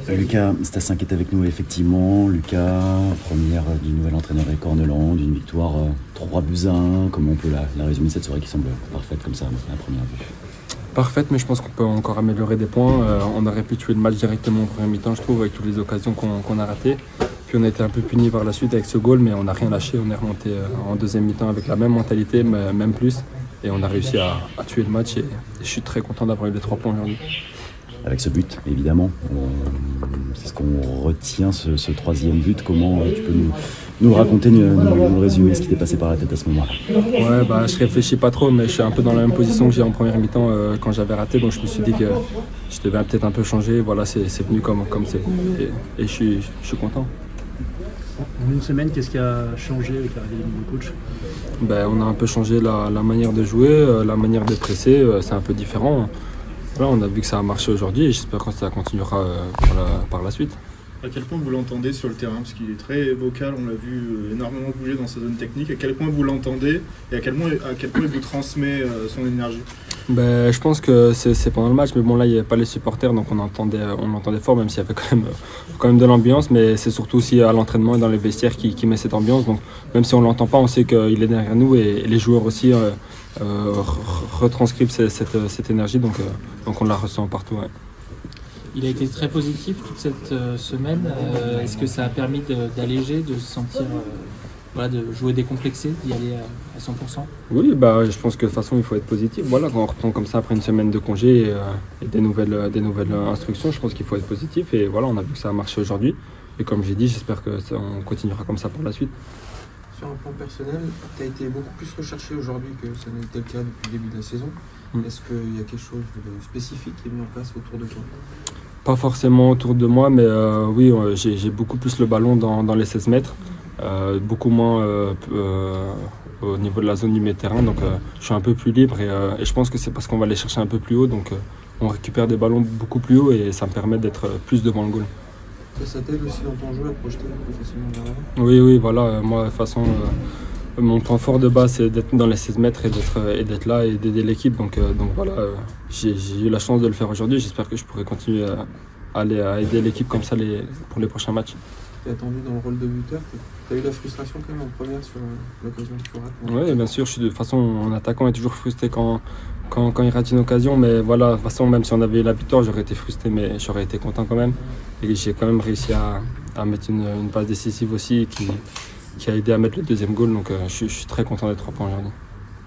Lucas Stassin qui est avec nous, effectivement. Lucas, première du nouvel entraîneur et Corneland, d'une victoire 3-1. Comment on peut la résumer, cette soirée qui semble parfaite comme ça, à la première vue? Parfaite, mais je pense qu'on peut encore améliorer des points. On aurait pu tuer le match directement en première mi-temps, je trouve, avec toutes les occasions qu'on a ratées. Puis on a été un peu puni par la suite avec ce goal, mais on n'a rien lâché. On est remonté en deuxième mi-temps avec la même mentalité, même plus. Et on a réussi à tuer le match et je suis très content d'avoir eu les 3 points aujourd'hui. Avec ce but, évidemment, c'est ce qu'on retient, ce troisième but. Comment tu peux nous raconter, nous résumer ce qui t'est passé par la tête à ce moment-là? Ouais, je réfléchis pas trop, mais je suis un peu dans la même position que j'ai en première mi-temps quand j'avais raté. Donc je me suis dit que je devais peut-être un peu changer. Voilà, c'est venu comme c'est. Et je suis content. En une semaine, qu'est-ce qui a changé avec l'arrivée du nouveau coach? On a un peu changé la manière de jouer, la manière de presser. C'est un peu différent. Voilà, on a vu que ça a marché aujourd'hui et j'espère que ça continuera par la suite. À quel point vous l'entendez sur le terrain? Parce qu'il est très vocal, on l'a vu énormément bouger dans sa zone technique. À quel point vous l'entendez et à quel point il vous transmet son énergie? Je pense que c'est pendant le match, mais bon, là il n'y avait pas les supporters, donc on entendait fort, même s'il y avait quand même de l'ambiance, mais c'est surtout aussi à l'entraînement et dans les vestiaires qui met cette ambiance. Donc même si on ne l'entend pas, on sait qu'il est derrière nous et les joueurs aussi retranscrivent cette énergie, donc on la ressent partout. Ouais. Il a été très positif toute cette semaine. Est-ce que ça a permis d'alléger, de se sentir, de jouer décomplexé, d'y aller à 100%? Oui, je pense que de toute façon il faut être positif. Voilà, quand on reprend comme ça après une semaine de congé et des nouvelles instructions, je pense qu'il faut être positif. Et voilà, on a vu que ça a marché aujourd'hui. Et comme j'ai dit, j'espère qu'on continuera comme ça pour la suite. Sur un plan personnel, tu as été beaucoup plus recherché aujourd'hui que ça n'était le cas depuis le début de la saison. Est-ce qu'il y a quelque chose de spécifique qui est mis en place autour de toi? Pas forcément autour de moi, mais oui, j'ai beaucoup plus le ballon dans les 16 mètres, beaucoup moins au niveau de la zone du milieu-terrain, donc je suis un peu plus libre et je pense que c'est parce qu'on va aller chercher un peu plus haut, donc on récupère des ballons beaucoup plus haut et ça me permet d'être plus devant le goal. Ça t'aide aussi dans ton jeu à projeter plus facilement vers l'avant? Oui, voilà, moi de toute façon, mon point fort de base c'est d'être dans les 16 mètres et d'être là et d'aider l'équipe, donc voilà, j'ai eu la chance de le faire aujourd'hui, j'espère que je pourrai continuer à aider l'équipe comme ça pour les prochains matchs. Tu es attendu dans le rôle de buteur, tu as eu la frustration quand même en première sur l'occasion que tu rates? Oui, bien sûr, de toute façon en attaquant on est toujours frustré quand il rate une occasion, mais voilà, de toute façon même si on avait eu la victoire j'aurais été frustré, mais j'aurais été content quand même. Et j'ai quand même réussi à mettre une passe décisive aussi qui a aidé à mettre le deuxième goal, donc je suis très content des 3 points aujourd'hui.